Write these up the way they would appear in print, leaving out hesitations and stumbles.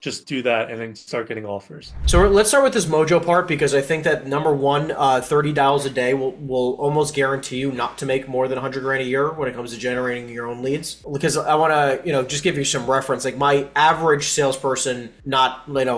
just do that and then start getting offers. So let's start with this Mojo part because I think that number one, 30 dials a day will almost guarantee you not to make more than 100 grand a year when it comes to generating your own leads. Because I want to, just give you some reference. Like my average salesperson, not, we have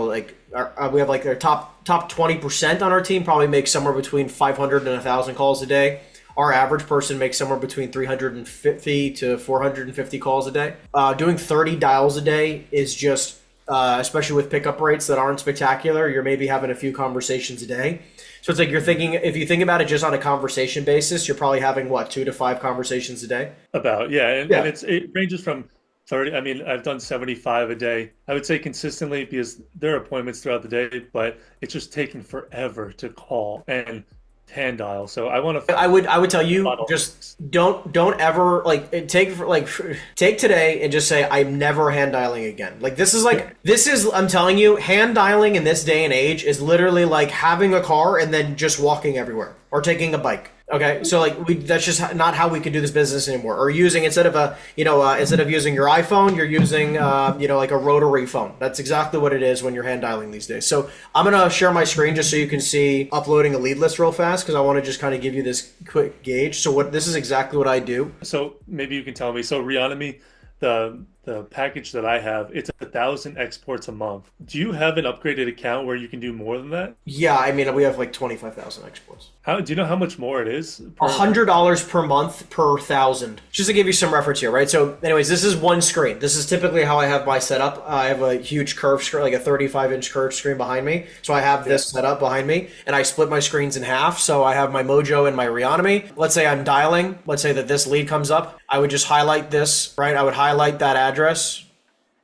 like their top 20% on our team probably makes somewhere between 500 and 1,000 calls a day. Our average person makes somewhere between 350 to 450 calls a day. Doing 30 dials a day is just, especially with pickup rates that aren't spectacular, you're maybe having a few conversations a day. So it's like you're thinking, if you think about it just on a conversation basis, you're probably having what, 2 to 5 conversations a day? About, yeah. And Yeah. it ranges from 30. I mean, I've done 75 a day. I would say consistently because there are appointments throughout the day, but it's just taking forever to call and hand dial. So I want to I would tell you bottle. just don't ever take today and just say I'm never hand dialing again. This is I'm telling you, hand dialing in this day and age is literally like having a car and then just walking everywhere or taking a bike. Okay, so that's just not how we can do this business anymore. Or using instead of using your iPhone, you're using like a rotary phone. That's exactly what it is when you're hand dialing these days. So I'm gonna share my screen just so you can see uploading a lead list real fast because I want to just kind of give you this quick gauge. So this is exactly what I do. So maybe you can tell me. So Reonomy, the package that I have, it's 1,000 exports a month. Do you have an upgraded account where you can do more than that? Yeah, I mean we have like 25,000 exports. How do you know how much more it is per? $100 per month per thousand. Just to give you some reference here, right? So, anyways, this is one screen. This is typically how I have my setup. I have a huge curved screen, like a 35-inch curved screen behind me. So I have this set up behind me, and I split my screens in half. So I have my Mojo and my Reonomy. Let's say I'm dialing. Let's say that this lead comes up. I would just highlight this, right? I would highlight that address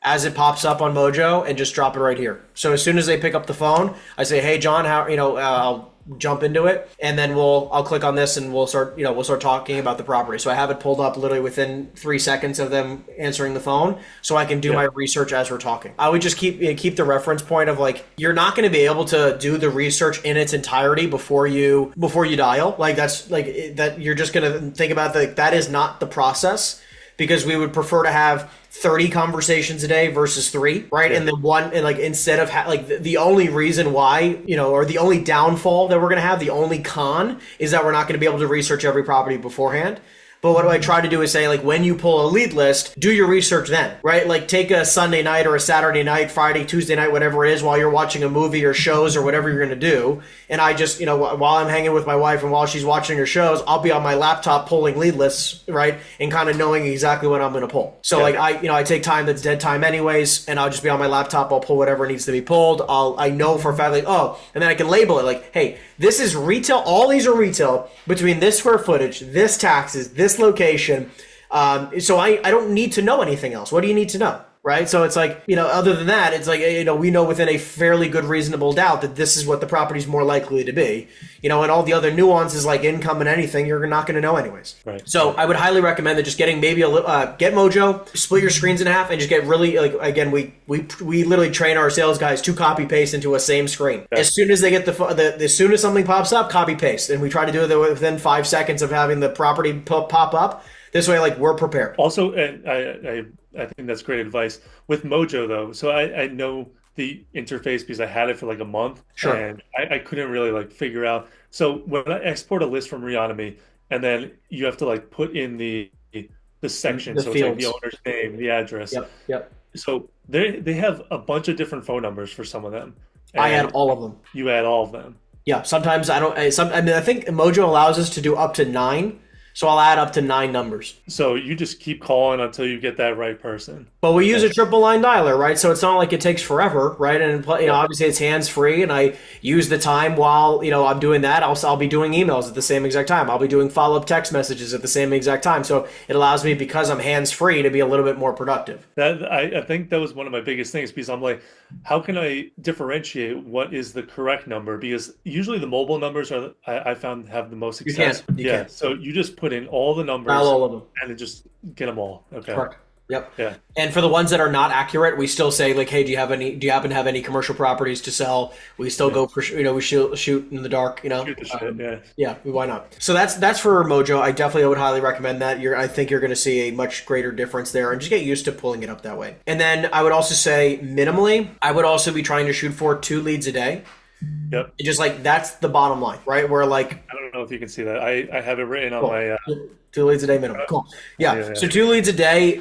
as it pops up on Mojo and just drop it right here. So as soon as they pick up the phone, I say, "Hey, John, I'll jump into it, and then I'll click on this and we'll start talking about the property." So I have it pulled up literally within 3 seconds of them answering the phone, so I can do my research as we're talking. I would just keep the reference point of like you're not going to be able to do the research in its entirety before you dial. Like that's like that you're just going to think about that is not the process because we would prefer to have 30 conversations a day versus 3, right? Yeah. And then instead of the only reason why, or the only downfall that we're going to have, the only con is that we're not going to be able to research every property beforehand. But what I try to do is say, like, when you pull a lead list, do your research then, right? Like, take a Sunday night or a Saturday night, Friday, Tuesday night, whatever it is, while you're watching a movie or shows or whatever you're going to do. And I just, while I'm hanging with my wife and while she's watching her shows, I'll be on my laptop pulling lead lists, right? And kind of knowing exactly what I'm going to pull. So, I take time that's dead time anyways, and I'll just be on my laptop. I'll pull whatever needs to be pulled. I know for a fact, and then I can label it like, hey, this is retail. All these are retail between this square footage, this taxes, this location. So I don't need to know anything else. What do you need to know? Right. So it's like, other than that, it's like, we know within a fairly good reasonable doubt that this is what the property's more likely to be, and all the other nuances like income and anything, you're not going to know anyways. Right. So I would highly recommend that just getting maybe get Mojo, split your screens in half and just get really again, we literally train our sales guys to copy paste into a same screen. Okay. As soon as they get as soon as something pops up, copy paste. And we try to do it within 5 seconds of having the property pop up. This way, we're prepared. Also, and I think that's great advice. With Mojo, though, so I know the interface because I had it for like a month. Sure. And I couldn't really figure out. So when I export a list from Reonomy, and then you have to put in the section, the so fields. it's the owner's name, the address. Yep. So they have a bunch of different phone numbers for some of them. I add all of them. You add all of them. Yeah. Sometimes I don't. I think Mojo allows us to do up to 9. So I'll add up to 9 numbers. So you just keep calling until you get that right person. But we use a triple line dialer, right? So it's not like it takes forever, right? And obviously it's hands free, and I use the time while I'm doing that. I'll be doing emails at the same exact time. I'll be doing follow up text messages at the same exact time. So it allows me, because I'm hands free, to be a little bit more productive. I think that was one of my biggest things because I'm like, how can I differentiate what is the correct number? Because usually the mobile numbers are I found have the most success. You can. So you just put in all the numbers Dial all of them. and then just get them all. Okay. Correct. Yep. Yeah. And for the ones that are not accurate, we still say like, hey, do you happen to have any commercial properties to sell? We still Yeah. go for, we shoot in the dark, Shoot the shit. Yeah. yeah, why not? So that's for Mojo. I definitely would highly recommend that. I think you're going to see a much greater difference there, and just get used to pulling it up that way. And then I would also say minimally, I would also be trying to shoot for 2 leads a day. Yep. Just like that's the bottom line, right? Where like I don't know if you can see that. I have it written on cool. my. 2 leads a day minimum. Cool. Yeah. Yeah. So 2 leads a day.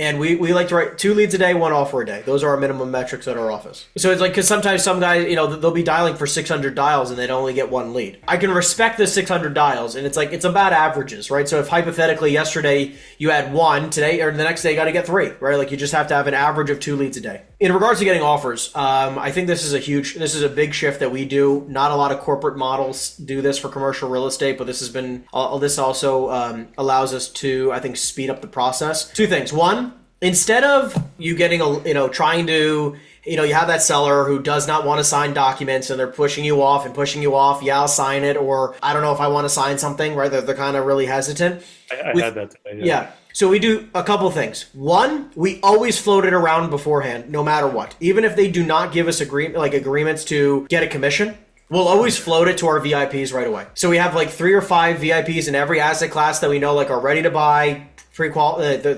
And we like to write 2 leads a day, 1 offer a day. Those are our minimum metrics at our office. So it's like, because sometimes some guys, they'll be dialing for 600 dials and they'd only get 1 lead. I can respect the 600 dials, and it's like, it's about averages, right? So if hypothetically yesterday you had 1, today or the next day you got to get 3, right? Like you just have to have an average of 2 leads a day. In regards to getting offers, I think this is a big shift that we do. Not a lot of corporate models do this for commercial real estate, but this also allows us to, I think, speed up the process. 2 things. 1, instead of you getting trying to, you have that seller who does not want to sign documents and they're pushing you off. Yeah, I'll sign it. Or I don't know if I want to sign something, right? They're kind of really hesitant. I had that today. Yeah. So we do a couple things. 1, we always float it around beforehand, no matter what. Even if they do not give us agreements to get a commission, we'll always float it to our VIPs right away. So we have like 3 or 5 VIPs in every asset class that we know like are ready to buy. They're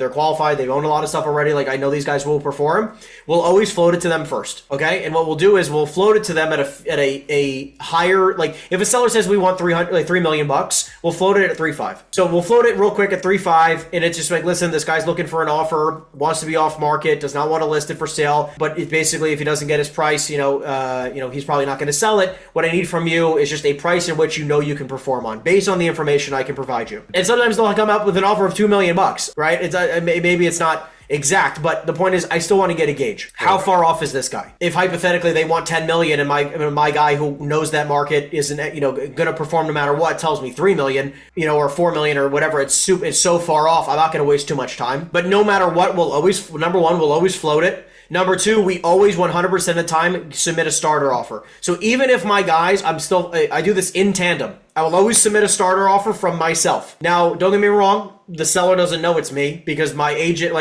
qualified. They've owned a lot of stuff already. Like I know these guys will perform. We'll always float it to them first, okay? And what we'll do is we'll float it to them at a higher, like if a seller says we want $3 million, we'll float it at 3.5. So we'll float it real quick at 3.5, and it's just like, listen, this guy's looking for an offer, wants to be off market, does not want to list it for sale, but it's basically if he doesn't get his price, he's probably not going to sell it. What I need from you is just a price in which you can perform on, based on the information I can provide you. And sometimes they'll come up with an offer of $2 million. Right? It's maybe it's not exact, but the point is I still want to get a gauge. How far off is this guy? If hypothetically they want 10 million and my guy who knows that market isn't going to perform no matter what tells me 3 million, or 4 million or whatever, it's so far off, I'm not going to waste too much time. But no matter what, number 1, we'll always float it. Number 2, we always 100% of the time submit a starter offer. So even if my guys, I do this in tandem. I will always submit a starter offer from myself. Now, don't get me wrong, the seller doesn't know it's me because my agent,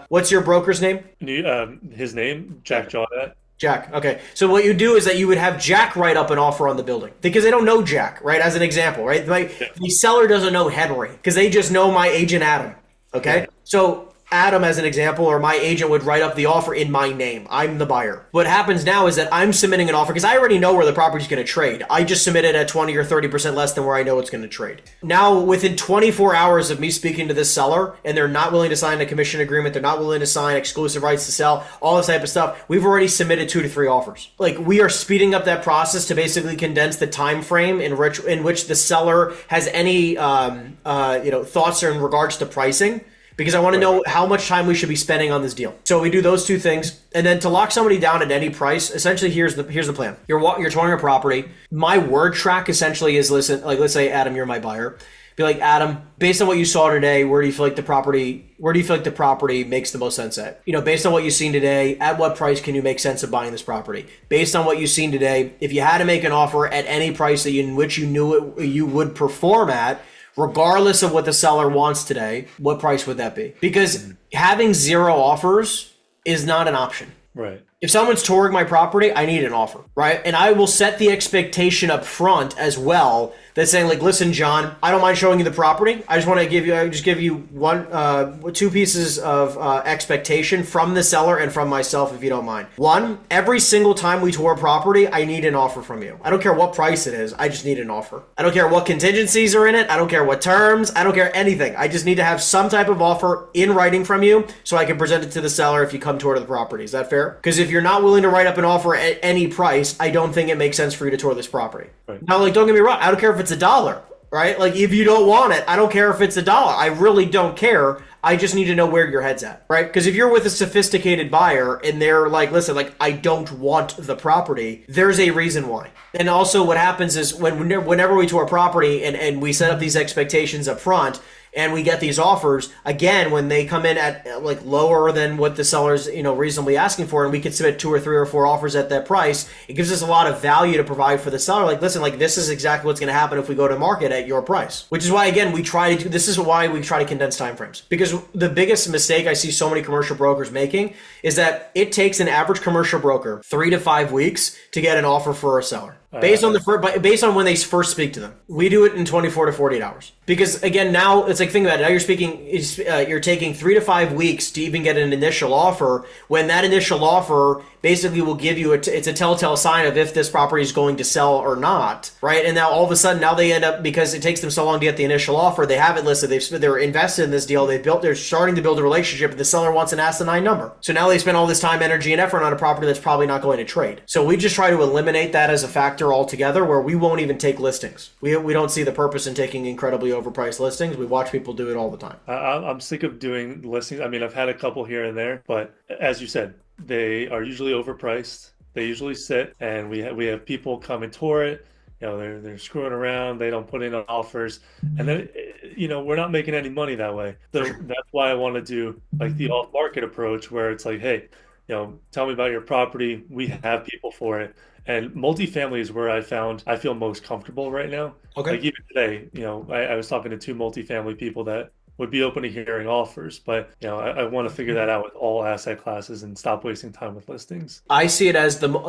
what's your broker's name? His name, Jack Jawnet. Jack. Okay. So what you do is that you would have Jack write up an offer on the building because they don't know Jack, right? As an example, right? The seller doesn't know Henry because they just know my agent Adam. Okay. Yeah. So Adam, as an example, or my agent would write up the offer in my name. I'm the buyer. What happens now is that I'm submitting an offer because I already know where the property's going to trade. I just submit it at 20 or 30% less than where I know it's going to trade. Now, within 24 hours of me speaking to this seller, and they're not willing to sign a commission agreement, they're not willing to sign exclusive rights to sell, all this type of stuff, we've already submitted 2 to 3 offers. Like, we are speeding up that process to basically condense the time frame in which the seller has any thoughts in regards to pricing. Because I want to know how much time we should be spending on this deal. So we do those 2 things. And then to lock somebody down at any price, essentially here's the plan. You're touring a property. My word track essentially is, listen, like let's say, Adam, you're my buyer. Be like, Adam, based on what you saw today, where do you feel like the property makes the most sense at? Based on what you've seen today, at what price can you make sense of buying this property? Based on what you've seen today, if you had to make an offer at any price in which you knew you would perform at, regardless of what the seller wants today, what price would that be? Because having 0 offers is not an option. Right. If someone's touring my property, I need an offer, right? And I will set the expectation up front as well that's saying, like, listen, John, I don't mind showing you the property. I just want to give you 2 pieces of expectation from the seller and from myself, if you don't mind. 1, every single time we tour a property, I need an offer from you. I don't care what price it is. I just need an offer. I don't care what contingencies are in it. I don't care what terms. I don't care anything. I just need to have some type of offer in writing from you so I can present it to the seller if you come tour the property. Is that fair? Because if you're not willing to write up an offer at any price, I don't think it makes sense for you to tour this property. Right. Now, don't get me wrong. I don't care if it's $1, right? Like, if you don't want it, I don't care if it's $1. I really don't care. I just need to know where your head's at, right? Because if you're with a sophisticated buyer and they're like, listen, like, I don't want the property, there's a reason why. And also what happens is whenever we tour a property and we set up these expectations up front, and we get these offers, again, when they come in at like lower than what the seller's, reasonably asking for, and we can submit 2 or 3 or 4 offers at that price, it gives us a lot of value to provide for the seller. Like, listen, like this is exactly what's going to happen if we go to market at your price. Which is why, again, this is why we try to condense timeframes. Because the biggest mistake I see so many commercial brokers making is that it takes an average commercial broker 3 to 5 weeks to get an offer for a seller. Based on when they first speak to them. We do it in 24 to 48 hours. Because again, now it's like, think about it. Now you're taking 3 to 5 weeks to even get an initial offer, when that initial offer basically will give you it's a telltale sign of if this property is going to sell or not, right? And now all of a sudden, now they end up, because it takes them so long to get the initial offer, they have it listed, they're invested in this deal, they're starting to build a relationship, and the seller wants an asinine number. So now they spend all this time, energy, and effort on a property that's probably not going to trade. So we just try to eliminate that as a factor altogether, where we won't even take listings. We don't see the purpose in taking incredibly overpriced listings. We watch people do it all the time. I'm sick of doing listings. I mean, I've had a couple here and there, but as you said, they are usually overpriced. They usually sit, and we have people come and tour it. They're screwing around. They don't put in offers, and then we're not making any money that way. So that's why I want to do like the off-market approach, where it's like, hey, tell me about your property. We have people for it. And multifamily is where I feel most comfortable right now. Okay. Like even today, I was talking to 2 multifamily people that would be open to hearing offers, but I want to figure that out with all asset classes and stop wasting time with listings. I see it as look,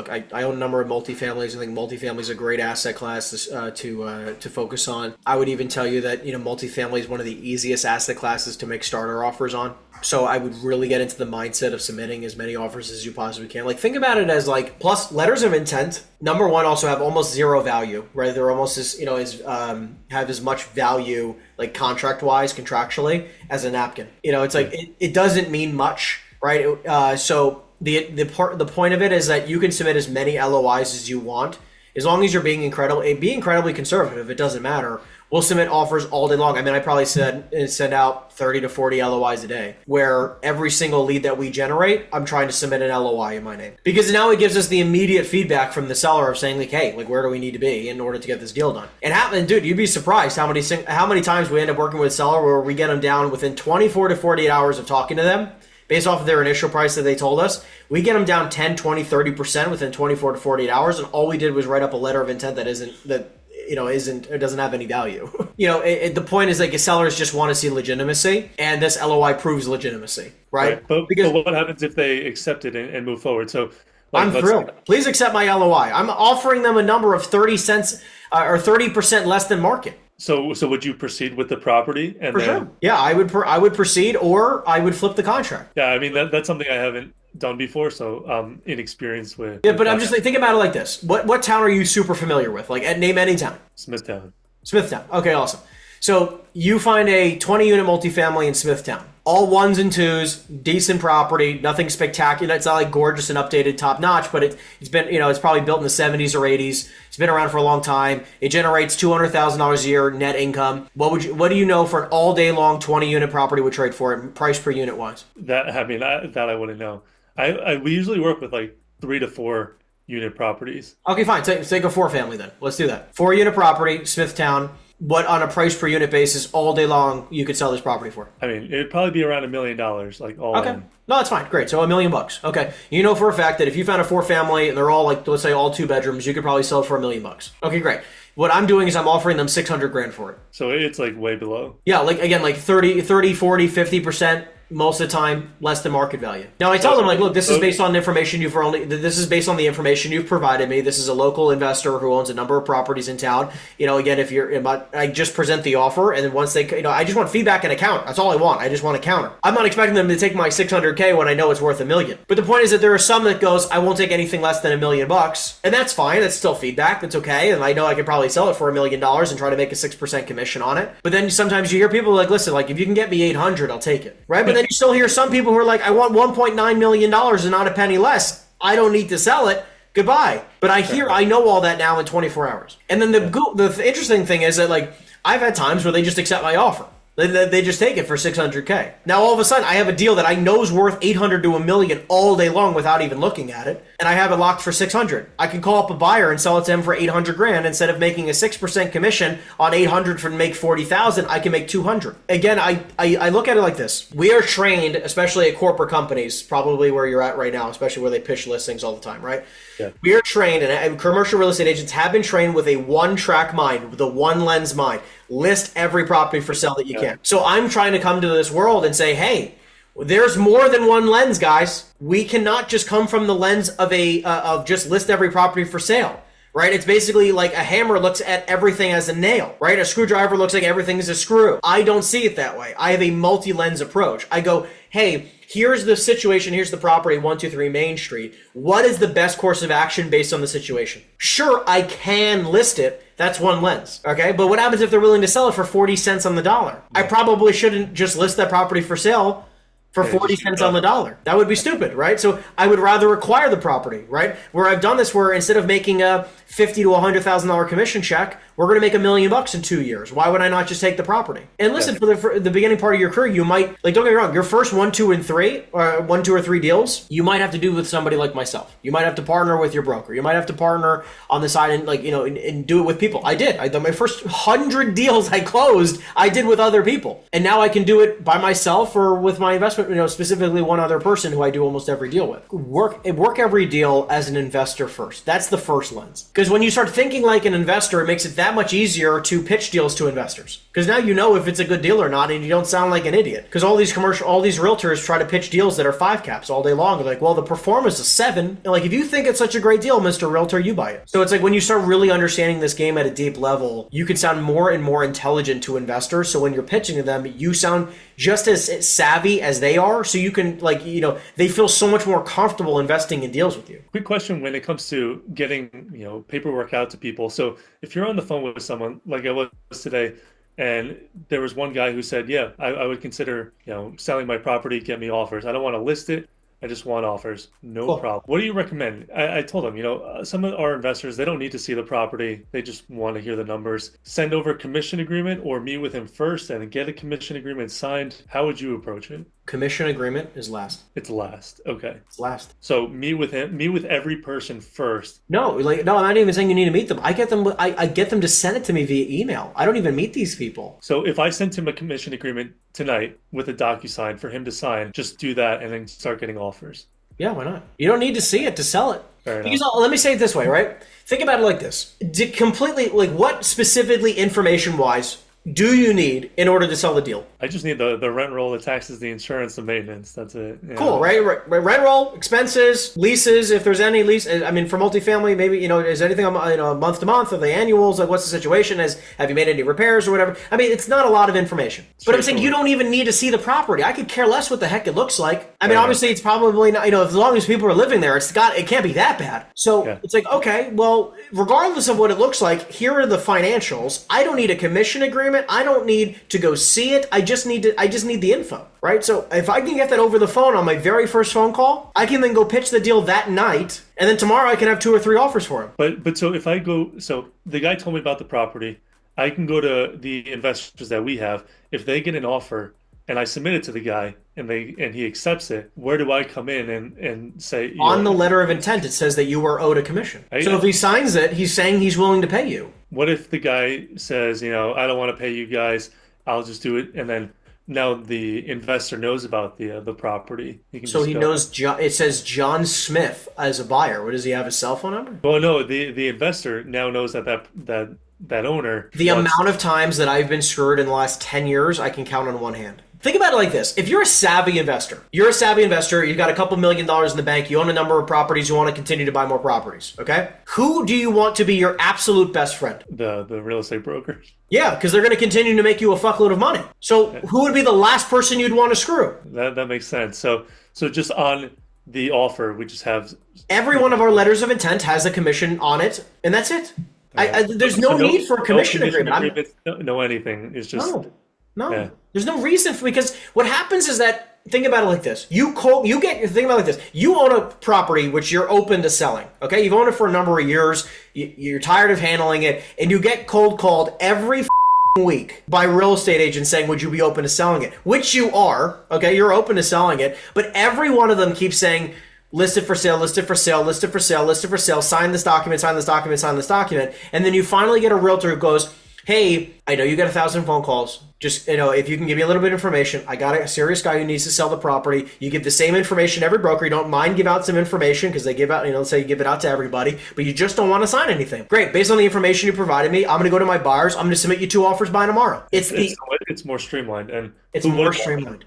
I own a number of multifamilies. I think multifamily is a great asset class to focus on. I would even tell you that multifamily is one of the easiest asset classes to make starter offers on. So I would really get into the mindset of submitting as many offers as you possibly can. Like, think about it as like, plus letters of intent, number one, also have almost zero value, right? They're almost have as much value, like contractually, as a napkin. It's like, it doesn't mean much, right? So the point of it is that you can submit as many LOIs as you want, as long as you're being incredibly conservative. It doesn't matter. We'll submit offers all day long. I mean, I probably send out 30 to 40 LOIs a day, where every single lead that we generate, I'm trying to submit an LOI in my name. Because now it gives us the immediate feedback from the seller of saying, like, hey, like, where do we need to be in order to get this deal done? And dude, you'd be surprised how many times we end up working with a seller where we get them down within 24 to 48 hours of talking to them, based off of their initial price that they told us. We get them down 10, 20, 30% within 24 to 48 hours, and all we did was write up a letter of intent that doesn't have any value. The point is, like, sellers just want to see legitimacy, and this LOI proves legitimacy, right? But what happens if they accept it and move forward? So I'm thrilled. Please accept my LOI. I'm offering them a number of 30 cents or 30% less than market. So would you proceed with the property? And For sure. Yeah, I would proceed, or I would flip the contract. Yeah, I mean, that's something I haven't done before, so I'm inexperienced with. Yeah, but I'm just thinking about it like this. What town are you super familiar with? Like, name any town. Smithtown. Okay, awesome. So you find a 20-unit multifamily in Smithtown. All 1s and 2s, decent property, nothing spectacular. It's not like gorgeous and updated, top notch, but it's been, it's probably built in the 70s or 80s. It's been around for a long time. It generates $200,000 a year net income. What do you know for an all day long 20-unit property would trade for it, price per unit wise? That I wouldn't know. We usually work with like 3 to 4 unit properties. Okay, fine. Take a 4-family then. Let's do that. 4-unit property, Smithtown. What, on a price per unit basis, all day long, you could sell this property for? I mean, it'd probably be around $1 million, like all Okay. in. No, that's fine. Great. So $1 million. Okay. You know for a fact that if you found a 4-family and they're all, like, let's say all 2 bedrooms, you could probably sell it for $1 million. Okay, great. What I'm doing is I'm offering them $600,000 for it. So it's like way below. Yeah, like, again, like 30, 40, 50%. Most of the time, less than market value. Now, I tell them, like, look, this is based on information this is based on the information you've provided me. This is a local investor who owns a number of properties in town. Again, I just present the offer, and then once they, I just want feedback and a counter. That's all I want. I just want a counter. I'm not expecting them to take my $600,000 when I know it's worth $1 million. But the point is that there are some that goes, I won't take anything less than $1 million, and that's fine. That's still feedback. That's okay. And I know I could probably sell it for $1 million and try to make a 6% commission on it. But then sometimes you hear people like, listen, like, if you can get me 800, I'll take it, right? But then you still hear some people who are like, I want $1.9 million and not a penny less. I don't need to sell it. Goodbye. But I know all that now in 24 hours. And then the interesting thing is that, like, I've had times where they just accept my offer. They just take it for 600K. Now all of a sudden I have a deal that I know is worth 800 to a million all day long without even looking at it, and I have it locked for 600. I can call up a buyer and sell it to him for 800 grand. Instead of making a 6% commission on 800 for make 40,000, I can make 200. Again, I look at it like this. We are trained, especially at corporate companies, probably where you're at right now, especially where they pitch listings all the time, right? Yeah. We are trained, and commercial real estate agents have been trained with a one-track mind, with a one-lens mind. List every property for sale that you can. So I'm trying to come to this world and say, hey, there's more than one lens, guys. We cannot just come from the lens of just list every property for sale, right? It's basically like a hammer looks at everything as a nail, right? A screwdriver looks like everything is a screw. I don't see it that way. I have a multi-lens approach. I go, hey, here's the situation. Here's the property, 123 Main Street. What is the best course of action based on the situation? Sure, I can list it. That's one lens, okay? But what happens if they're willing to sell it for 40 cents on the dollar? I probably shouldn't just list that property for sale for 40 cents on the dollar. That would be stupid, right? So I would rather acquire the property, right? Where I've done this, where instead of making a $50,000 to $100,000 commission check, we're going to make $1 million in 2 years. Why would I not just take the property? And listen, for the beginning part of your career, you might, like, don't get me wrong, your first 1, 2, and 3, or 1, 2, or 3 deals, you might have to do with somebody like myself. You might have to partner with your broker. You might have to partner on the side and, like, you know, and do it with people. I did. My first 100 deals I closed, I did with other people. And now I can do it by myself or with my investment, you know, specifically one other person who I do almost every deal with. Work every deal as an investor first. That's the first lens. Because when you start thinking like an investor, it makes it that much easier to pitch deals to investors. Because now you know if it's a good deal or not, and you don't sound like an idiot. Because all these realtors try to pitch deals that are 5 caps all day long. They're like, well, the performance is 7. And like, if you think it's such a great deal, Mr. Realtor, you buy it. So it's like when you start really understanding this game at a deep level, you can sound more and more intelligent to investors. So when you're pitching to them, you sound just as savvy as they are. So you can, like, you know, they feel so much more comfortable investing in deals with you. Quick question when it comes to getting, you know, paperwork out to people. So if you're on the phone with someone like I was today, and there was one guy who said, yeah, I would consider, you know, selling my property, get me offers. I don't want to list it. I just want offers. No problem. What do you recommend? I told him, you know, some of our investors, they don't need to see the property. They just want to hear the numbers. Send over a commission agreement or meet with him first and get a commission agreement signed. How would you approach it? Commission agreement is last. It's last. Okay. It's last. So meet with him, meet with every person first. No, I'm not even saying you need to meet them. I get them to send it to me via email. I don't even meet these people. So if I sent him a commission agreement tonight with a DocuSign for him to sign, just do that and then start getting offers. Yeah, why not? You don't need to see it to sell it. Because let me say it this way, right? Think about it like this. Completely, like, what specifically information-wise do you need in order to sell the deal? I just need the rent roll, the taxes, the insurance, the maintenance. That's it. Yeah. Cool, right? Rent roll, expenses, leases, if there's any lease. I mean, for multifamily, maybe, you know, is anything, you know, month to month? Are they annuals? Like, what's the situation? Have you made any repairs or whatever? I mean, it's not a lot of information. But I'm saying you don't even need to see the property. I could care less what the heck it looks like. I mean, obviously, it's probably not, you know, as long as people are living there, it can't be that bad. So it's like, okay, well, regardless of what it looks like, here are the financials. I don't need a commission agreement. I don't need to go see it. I just need the info, right? So if I can get that over the phone on my very first phone call, I can then go pitch the deal that night, and then tomorrow I can have 2 or 3 offers for him. But so if I go, so the guy told me about the property, I can go to the investors that we have. If they get an offer and I submit it to the guy and he accepts it, where do I come in and say, on the letter of intent, it says that you are owed a commission. So if he signs it, he's saying he's willing to pay you. What if the guy says, you know, I don't want to pay you guys, I'll just do it, and then now the investor knows about the property. He knows. It says John Smith as a buyer. What, does he have a cell phone number? Well, no. The investor now knows that owner. The amount of times that I've been screwed in the last 10 years, I can count on one hand. Think about it like this. If you're a savvy investor, you've got a couple $1 million in the bank, you own a number of properties, you want to continue to buy more properties, okay? Who do you want to be your absolute best friend? The real estate brokers. Yeah, because they're going to continue to make you a fuckload of money. So who would be the last person you'd want to screw? That makes sense. So just on the offer, we just have... Every one of our letters of intent has a commission on it, and that's it. There's no need for a commission agreement. No anything. It's just... No. Yeah. There's no reason because what happens is that, think about it like this. Think about it like this. You own a property which you're open to selling. Okay? You've owned it for a number of years. You're tired of handling it, and you get cold called every week by real estate agents saying, would you be open to selling it? Which you are, okay? You're open to selling it, but every one of them keeps saying, listed for sale, listed for sale, listed for sale, listed for sale, sign this document, sign this document, sign this document. And then you finally get a realtor who goes, hey, I know you get 1,000 phone calls. Just, if you can give me a little bit of information, I got a serious guy who needs to sell the property. You give the same information to every broker. You don't mind give out some information because they give out, let's say you give it out to everybody, but you just don't want to sign anything. Great. Based on the information you provided me, I'm going to go to my buyers. I'm going to submit you 2 offers by tomorrow. It's more streamlined, and it's more streamlined.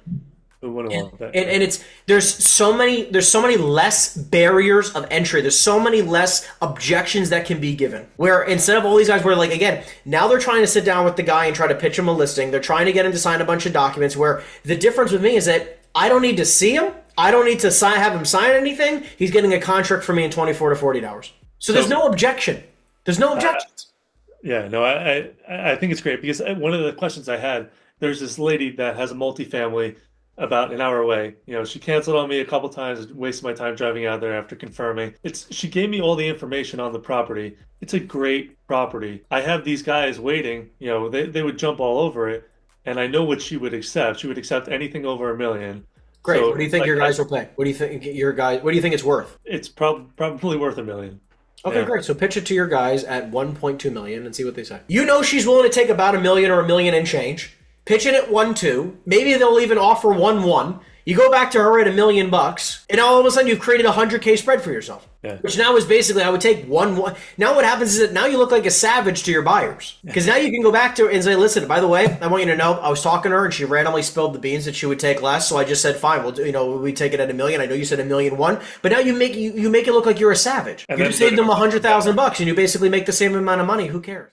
Who wouldn't want that? And there's so many less barriers of entry. There's so many less objections that can be given. Where instead of all these guys where again, now they're trying to sit down with the guy and try to pitch him a listing. They're trying to get him to sign a bunch of documents, where the difference with me is that I don't need to see him. I don't need to have him sign anything. He's getting a contract from me in 24 to 48 hours. So there's no objection. There's no objections. I think it's great because one of the questions I had, there's this lady that has a multifamily about an hour away. She canceled on me a couple times, wasted my time driving out there after confirming. She gave me all the information on the property. It's a great property. I have these guys waiting, they would jump all over it, and I know what she would accept. She would accept anything over $1 million. Great. So, what do you think your guys will pay? What do you think it's worth? It's probably worth $1 million. Okay, great. So pitch it to your guys at 1.2 million and see what they say. She's willing to take about $1 million or $1 million and change. Pitch it at 1.2. Maybe they'll even offer 1.1. You go back to her at $1 million, and now all of a sudden you've created a 100K spread for yourself. Yeah. Which now is basically, I would take 1.1. Now what happens is that now you look like a savage to your buyers. Because now you can go back to her and say, listen, by the way, I want you to know, I was talking to her and she randomly spilled the beans that she would take less. So I just said, fine, we take it at $1 million. I know you said $1.1 million, but now you make it look like you're a savage. You just saved them $100,000 and you basically make the same amount of money. Who cares?